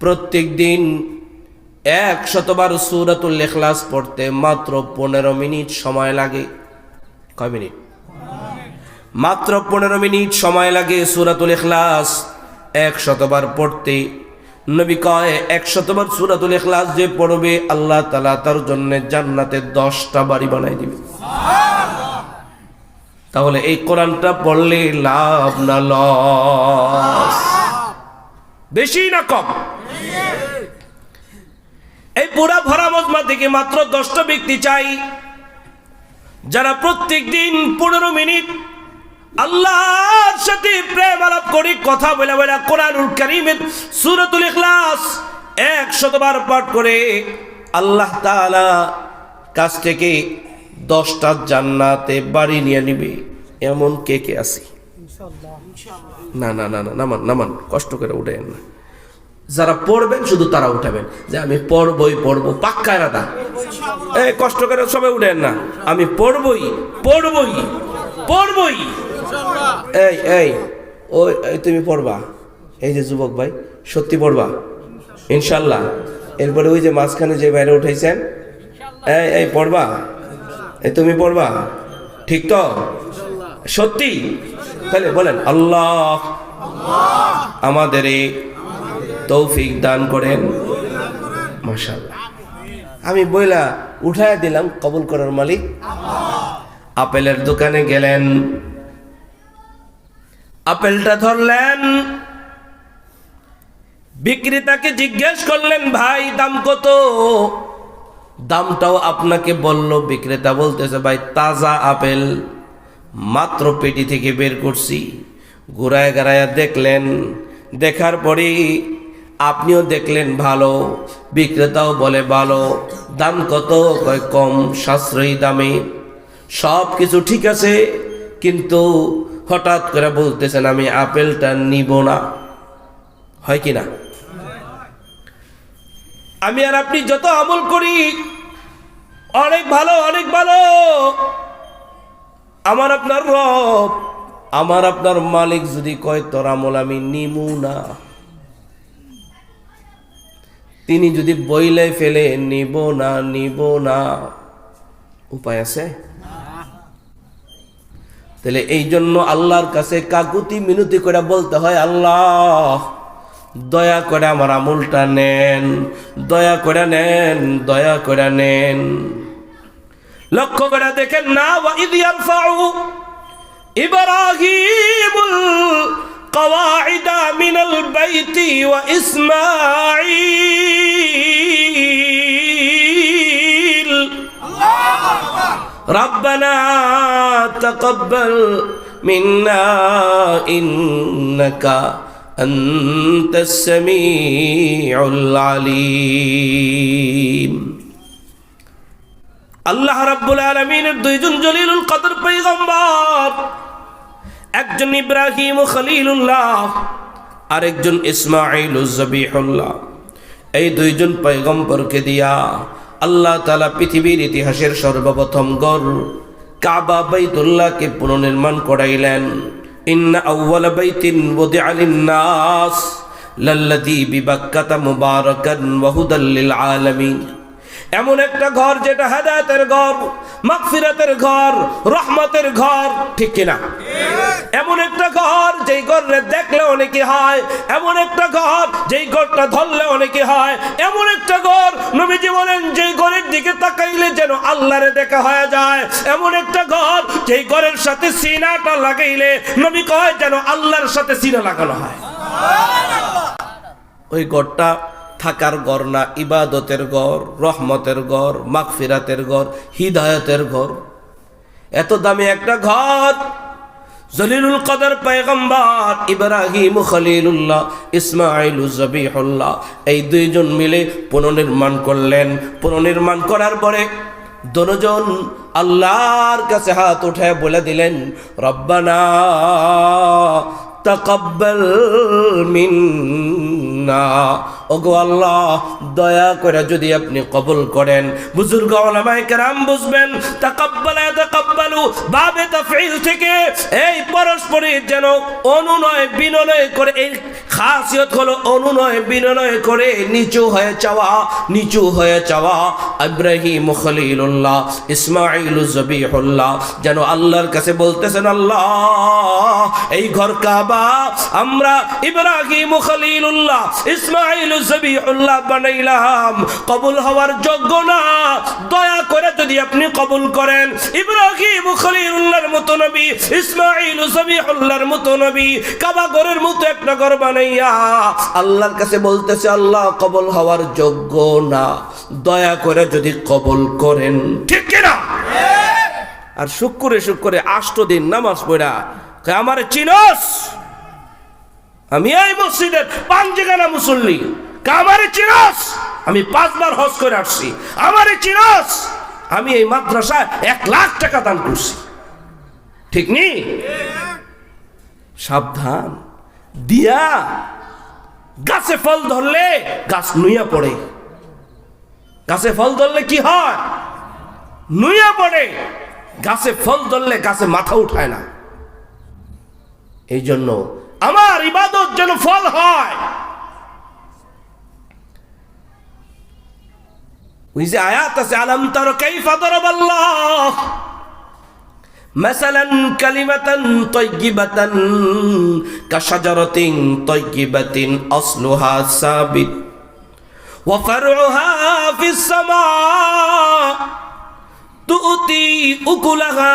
প্রত্যেক দিন 100 বার সূরাতুল ইখলাস পড়তে মাত্র 15 মিনিট সময় লাগে। কয় মিনিট? মাত্র 15 মিনিট সময় লাগে সূরাতুল ইখলাস 100 বার পড়তে। নবী কয় 100 বার সূরাতুল ইখলাস যে পড়বে আল্লাহ তাআলা তার জন্য জান্নাতে 10টা বাড়ি বানাই দিবে। তাহলে এই কোরআনটা পড়লে লাভ না লস? বেশি না কম? এই পুরা ভরা মজমা থেকে মাত্র 10টা ব্যক্তি চাই যারা প্রত্যেক দিন 15 মিনিট আল্লাহর সাথে প্রেম আলাপ করে কথা বলে বলে কোরআনুল কারীমের সূরাতুল ইখলাস 100 বার পাঠ করে আল্লাহ তাআলা কাছ থেকে 10টা জান্নাতে বাড়ি নিয়ে নিবে। এমন কে কে আছে? না না না না, নামান কষ্ট করে উঠেন না। যারা পড়বেন শুধু তারা উঠাবেন যে আমি পড়বই পড়বো, পাক্কা এরাদা। এই কষ্ট করে সবাই উঠেন না, আমি পড়বই পড়বই পড়বই। এই এই ওই তুমি পড়বা, এই যে যুবক ভাই সত্যি পড়বা ইনশাল্লাহ। এরপরে ওই যে মাঝখানে যে বাইরে উঠাইছেন, এই এই পড়বা, এই তুমি পড়বা, ঠিক তো? সত্যি? তাহলে বলেন আল্লাহ আমাদের তৌফিক দান করেন। মাশাআল্লাহ, আমি বইলা উঠায় দিলাম, কবুল করার মালিক। আপেলের দোকানে গেলেন, আপেলটা ধরলেন, বিক্রেতাকে জিজ্ঞেস করলেন ভাই দাম কত? দামটাও আপনাকে বলল। বিক্রেতা বলতেছে ভাই তাজা আপেল, মাত্র পেটি থেকে বের করছি। ঘুরায় গাড়ায় দেখলেন, দেখার পরে আপনিও দেখলেন ভালো, বিক্রেতাও বলে ভালো। দাম কত? কয় কম, সাশ্রয়ী দামে। সব কিছু ঠিক আছে, কিন্তু হঠাৎ করে বলতেছেন আমি আপেলটা নিব না। হয় কি না? আমি আর আপনি যত আমল করি অনেক ভালো অনেক ভালো, আমার আপনার রব, আমার আপনার মালিক যদি কয় তোর আমল আমি নিমু না, তিনি যদি বইলে ফেলে নিব না নিব না, উপায় আছে? তাহলে এই জন্য আল্লাহর কাছে কাকুতি মিনতি করে বলতে হয় আল্লাহ দয়া করে আমার আমলটা নেন, দয়া করে নেন, দয়া করে নেন। লক্ষ্য করে দেখেন না, ওয়াইদ ইয়ারফাউ ইব্রাহিমুল কওয়াইদা মিনাল বাইতি ওয়া ইসমাঈল রব্বানা তাকাব্বাল মিন্না ইন্নাকা আনতাস সামিউল আলিম। আল্লাহ রাব্বুল আলামিনের দুইজন জলিলুল কদর পয়গম্বর, একজন ইব্রাহিম ও খলিলুল্লাহ, আরেকজন ইসমাঈল ও জবিহুল্লাহ। এই দুইজন পয়গম্বরকে দিয়া আল্লাহ তাআলা পৃথিবীর ইতিহাসের সর্বপ্রথম গড় কাবা বাইতুল্লাহকে পুনর্নির্মাণ করাইলেন। ইন্না আউওয়ালা বাইতিন ওয়াদিআ লিন-নাস লাল্লাযী বিবাক্কাতা মুবারাকান ওয়া হুদাল লিল আলামিন। এমন একটা ঘর যেটা হেদায়েতের ঘর, মাগফিরাতের ঘর, রহমতের ঘর, ঠিক কিনা? এমন একটা ঘর যেই ঘরে দেখলে অনেকে হয়, এমন একটা ঘর যেই ঘরটা ধরলে অনেকে হয়, এমন একটা ঘর নবীজি বলেন যেই ঘরের দিকে তাকাইলে যেন আল্লাহরে দেখা হয়ে যায়, এমন একটা ঘর যেই ঘরের সাথে সিনাটা লাগাইলে নবী কয় যেন আল্লাহর সাথে সিনা লাগানো হয়। ওই ঘরটা থাকার ঘর না, ইবাদতের ঘর, রহমতের ঘর, মাগফিরাতের ঘর, হিদায়াতের ঘর। এত দামি একটা ঘর জলিলুল কদর পয়গম্বর ইব্রাহিম খলিলুল্লাহ, ইসমাঈল জবিহুল্লাহ, এই দুইজন মিলে পুনর্নির্মাণ করলেন। পুনর্নির্মাণ করার পরে দুজন আল্লাহর কাছে হাত উঠায় বলে দিলেন রব্বানা তাকাব্বাল মিন্না, ওগো আল্লাহ দয়া করে যদি আপনি কবুল করেন। বুজুর্গ উলামায়ে কেরাম বুঝবেন তাকাব্বালা ইয়াকবালু বাবে তাফঈল থেকে এই পরস্পরের যেন অনুনয় বিনয় করে, এই খাসিয়ত হলো অনুনয় বিনয় করে নিচু হয়ে চাওয়া। ইব্রাহিম খলিলুল্লাহ, ইসমাঈল যবিহুল্লাহ যেন আল্লাহর কাছে বলতেছেন, আল্লাহ এই ঘর কাবা আমরা ইব্রাহিম খলিলুল্লাহ ইসমাঈল যবিহুল্লাহ বানাইলাম, কবুল হওয়ার যোগ্য না, দয়া করে যদি আপনি কবুল করেন। ইব্রাহিম খলিলুল্লাহর মতো নবী, ইসমাঈল যবিহুল্লাহর মতো নবী কাবা ঘরের মতো একটা ঘর বানাইয়া আল্লাহর কাছে বলতেছে, আল্লাহ কবুল হওয়ার যোগ্য না, দয়া করে যদি কবুল করেন। ঠিক কিনা? আর শুক্রে 8 দিন নামাজ পড়া আমার চিনস, আমি এই মসজিদের 5 জায়গা মুসল্লি, আমারে চিনস, আমি 5 বার হজ করে আসছি, আমারে চিনস, আমি এই মাদ্রাসায় 1 লাখ টাকা দান করছি। ঠিক নি? সাবধান, দিয়া গাছে ফল ধরলে গাছ নুইয়া পড়ে। গাছে ফল ধরলে কি হয়? নুইয়া পড়ে। গাছে ফল ধরলে গাছে মাথা উঠায় না। এই জন্য আমার ইবাদত যেন ফল হয়। ওই যে আয়াত আছে, আলাম তারা কাইফা দারাবাল্লাহ মাসালান কালিমাতান তাইয়্যিবাতান কাশাজারাতিন তাইয়্যিবাতিন আসলুহা সাবিত ওয়া ফারউহা ফিস সামা তুতি উকুলাহা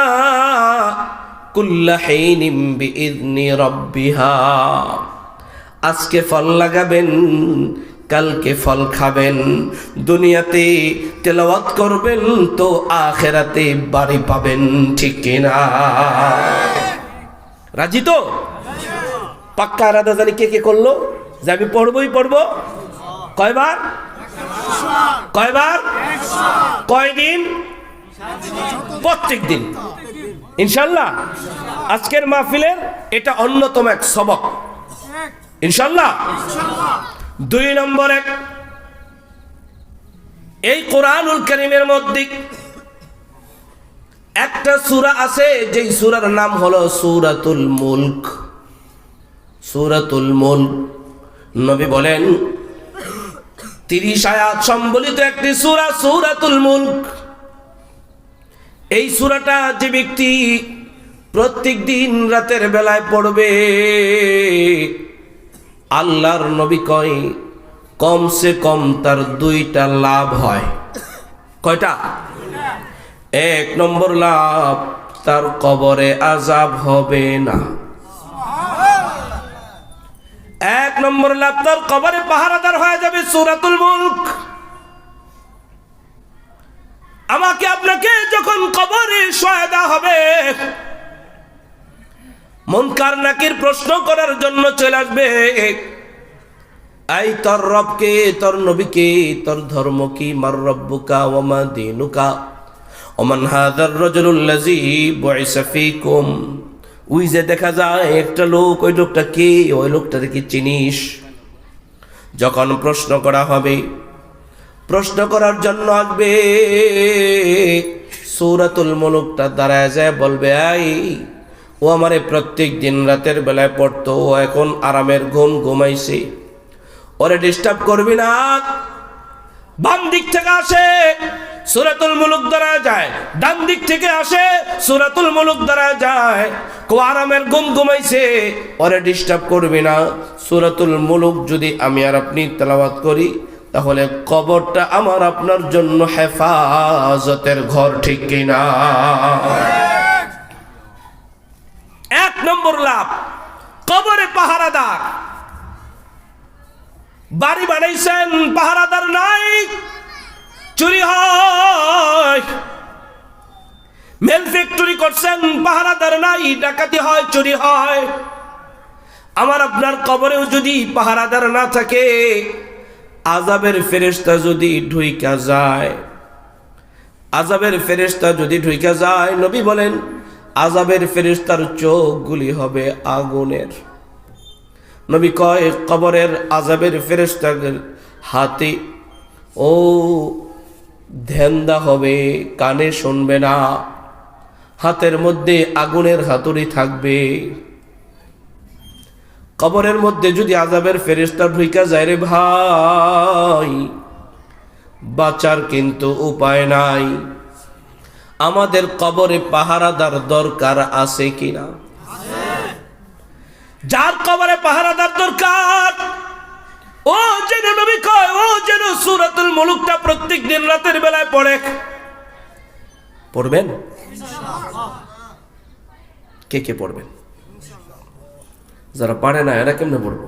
কুল্লা হিনিম বিইذনি রাব্বিহা। আজকে ফল লাগাবেন, কালকে ফল খাবেন, দুনিয়াতে তেলাওয়াত করবেন তো আখিরাতে বাড়ি পাবেন। ঠিক কিনা? রাজি তো? পাক্কা রাধা জানি কে কে করলো যে আমি পড়বই পড়বো। কয়বার? কয়দিন? প্রত্যেক দিন ইনশাল্লাহ। আজকের মাহফিলের এটা অন্যতম এক সবক ইনশাল্লাহ। 2 নম্বরে এই কোরআনুল কারীমের মধ্যে একটা সূরা আছে, যেই সূরার নাম হলো সূরাতুল মুলক। সূরাতুল মুলক নবী বলেন 30 আয়াত সম্বলিত একটি সূরা সূরাতুল মুলক। এই সূরাটা যে ব্যক্তি প্রত্যেক দিন রাতের বেলায় পড়বে, আল্লাহর নবী কয় কমসে কম তার 2টা লাভ হয়। কয়টা? 1 নম্বর লাভ, তার কবরে আযাব হবে না। 1 নম্বর লাভ, তার কবরে পাহারাদার হয়ে যাবে সূরাতুল মুলক। আমাকে আপনাকে যখন কবরে শোয়া দেওয়া হবে, মুনকার নাকির প্রশ্ন করার জন্য চলে আসবে, আই তোর রবকে, তোর নবীকে, তোর ধর্ম কি, মার রব্বুকা ওয়া মা দীনুকা ওমান হাযার রাজুলুল্লাযী বুইসা ফীকুম। ওই যে দেখা যায় একটা লোক, ওই লোকটা কে, ওই লোকটাকে কি চিনিস? যখন প্রশ্ন করা হবে, প্রশ্ন করার জন্য আসবে, সূরাতুল মুলকটা দাঁড়ায় যায় বলবে, আই ও আমারে প্রত্যেক দিন রাতের বেলায় পড়তো, ও এখন আরামের ঘুম ঘুমাইছে, ওরে ডিস্টার্ব করবি না। বাম দিক থেকে আসে সূরাতুল মুলক দাঁড়ায় যায়, ডান দিক থেকে আসে সূরাতুল মুলক দাঁড়ায় যায়, কো আরামের ঘুম ঘুমাইছে, ওরে ডিস্টার্ব করবি না। সূরাতুল মুলক যদি আমি আর আপনি তেলাওয়াত করি, তাহলে কবরটা আমার আপনার জন্য হেফাজতের ঘর। ঠিক কিনা? 1 নম্বর লাভ, কবরে পাহারাদার। বাড়ি বানাইছেন, পাহারাদার নাই, চুরি হয়। মেল ফ্যাক্টরি করছেন, পাহারাদার নাই, ডাকাতি হয়, চুরি হয়। আমার আপনার কবরেও যদি পাহারাদার না থাকে, আযাবের ফেরেশতা যদি ঢুইকা যায়, আযাবের ফেরেশতা যদি ঢুইকা যায়, নবী বলেন আযাবের ফেরেশতার চোখগুলি হবে আগুনের। নবী কয় কবরের আযাবের ফেরেশতাদের হাতে ও ধ্যানদা হবে, কানে শুনবে না, হাতের মধ্যে আগুনের হাতুড়ি থাকবে। কবরের মধ্যে যদি আযাবের ফেরেশতা ঢুইকা যায় রে ভাই, বাঁচার কিন্তু উপায় নাই। আমাদের কবরে পাহারাদার দরকার আছে কিনা? যার কবরে পাহারাদার দরকার, ও যেন নবী কয়, ও যেন সূরাতুল মুলুকটা প্রত্যেক দিন রাতের বেলায় পড়ে। পড়বেন? কে কে পড়বেন? যারা পারে না এরা কেমনে পড়বো?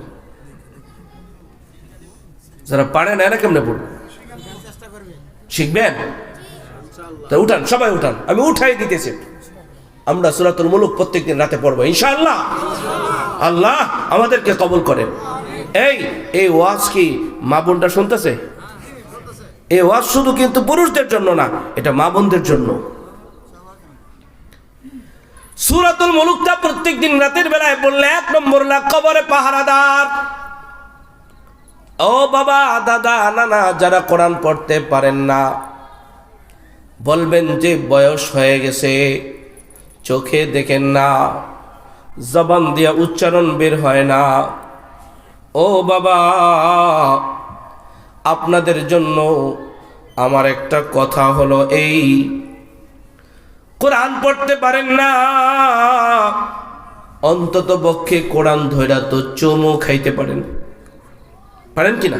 যারা পারে না এরা কেমনে পড়বো? শিখবেন? তা উঠান, সবাই উঠান, আমি উঠাই দিতেছি। আমরা সূরাতুল মুলুক প্রত্যেকদিন রাতে পড়বো ইনশাআল্লাহ। আল্লাহ আমাদেরকে কবুল করেন। এই ওয়াজ কি মা বোনটা শুনতেছে? এই ওয়াজ শুধু কিন্তু পুরুষদের জন্য না, এটা মা বোনদের জন্য। সূরাতুল মুলুকটা প্রত্যেকদিন রাতের বেলায় পড়লে 1 নম্বর লাখ কবরে পাহারাদার। ও বাবা, দাদা, নানা যারা কোরআন পড়তে পারেন না, বলবেন যে বয়স হয়ে গেছে, চোখে দেখেন না, জবান দিয়া উচ্চারণ বের হয় না। ও বাবা, আপনাদের জন্য আমার একটা কথা হলো এই, কোরআন পড়তে পারেন না, অন্তত পক্ষে কোরআন ধইরা তো চুমু খাইতে পারেন। পারেন কিনা?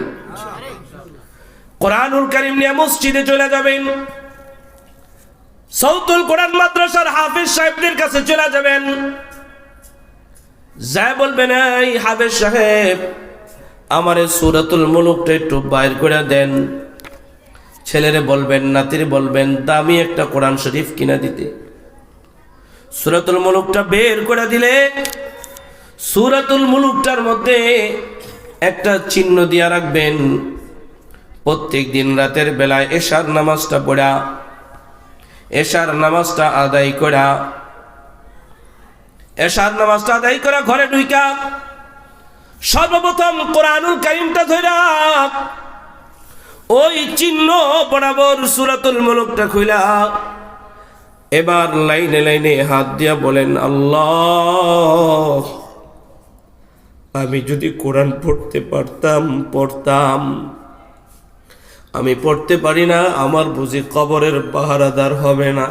কোরআনুল কারীম নিয়ে মসজিদে চলে যাবেন, সাউতুল কোরআন মাদ্রাসার হাফেজ সাহেবদের কাছে চলে যাবেন, যাই বলবেন, এই হাফেজ সাহেব আমারে সূরাতুল মুলুকটা একটু বাইর করে দেন। ছেলেরে বলবেন, নাতিরে বলবেন দামি একটা কোরআন শরীফ কিনা দিতে। সূরাতুল মুলুকটা বের করে দিলে সূরাতুল মুলুকটার মধ্যে একটা চিহ্ন দিয়া রাখবেন। প্রত্যেক দিন রাতের বেলায় এশার নামাজটা পড়া, এশার নামাজটা আদায় করা, এশার নামাজটা আদায় করা ঘরে ঢুইকা সর্বপ্রথম কোরআনুল কারীমটা ধইরা ওই চিহ্ন বরাবর সূরাতুল মুলুকটা খুইলা এবার লাইনে লাইনে হাত দিয়া বলেন, আল্লাহ আমি যদি কোরআন পড়তে পারতাম পড়তাম, আমি পড়তে পারি না, আমার বুঝি কবরের পাহারাদার হবে না।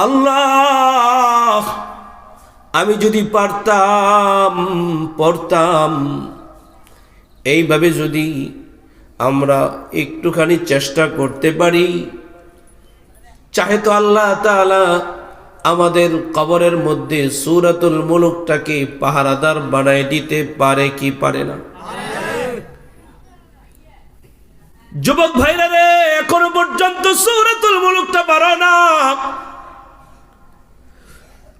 আল্লাহ আমি যদি পারতাম পড়তাম। এইভাবে যদি আমরা একটুখানি চেষ্টা করতে পারি, চাহে তো আল্লাহ তাআলা আমাদের কবরের মধ্যে সূরাতুল মুলুকটাকে পাহারাদার বানায় দিতে পারে কি পারে না? যুবক ভাইরা রে, এখনো পর্যন্ত সূরাতুল মুলুকটা পারো না।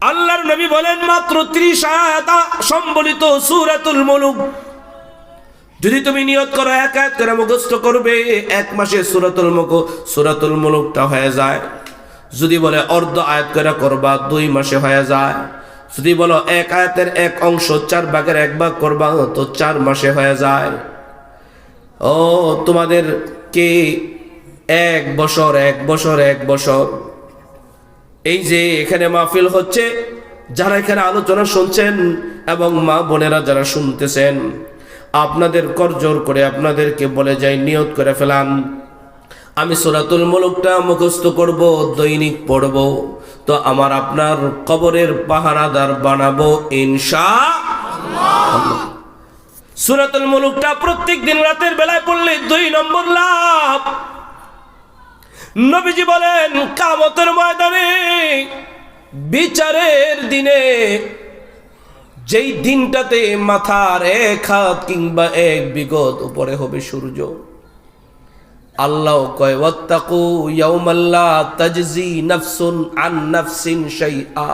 আল্লাহর নবী বলেন মাত্র 30 আয়াত সম্বলিত সূরাতুল মুলুক যদি তুমি নিয়ত করো 1 আয়াত করে মুখস্থ করবে, 1 মাসে সূরাতুল মুলুকটা হয়ে যায়। যদি বলে অর্ধ আয়াত করে করবা, 2 মাসে হয়ে যায়। যদি বলো 1 আয়াতের 1 অংশ 4 ভাগের 1 ভাগ করবা, তো 4 মাসে হয়ে যায়। ও তোমাদের কে 1 বছর এই যে এখানে মাহফিল হচ্ছে, যারা এখানে আলোচনা শুনছেন এবং মা বোনেরা যারা শুনতেছেন, আপনাদের করজোর করে আপনাদেরকে বলে যাই, নিয়ত করে ফেলান আমি সূরাতুল মুলুকটা মুখস্থ করব, দৈনিক পড়ব, তো আমার আপনার কবরের পাহারাদার বানাবো ইনশাআল্লাহ। সূরাতুল মুলুকটা প্রত্যেক দিন রাতের বেলায় পড়লে 2 নম্বর লাভ। নবীজি বলেন কিয়ামতের ময়দানে বিচারের দিনে, যেই দিনটাতে মাথার 1 হাত কিংবা 1 বিগত উপরে হবে সূর্য, আল্লাহ কয় ওয়াত্তাকু ইয়াউমাল্লা তাজজি নাফসুন আন নাফসিন শাইআ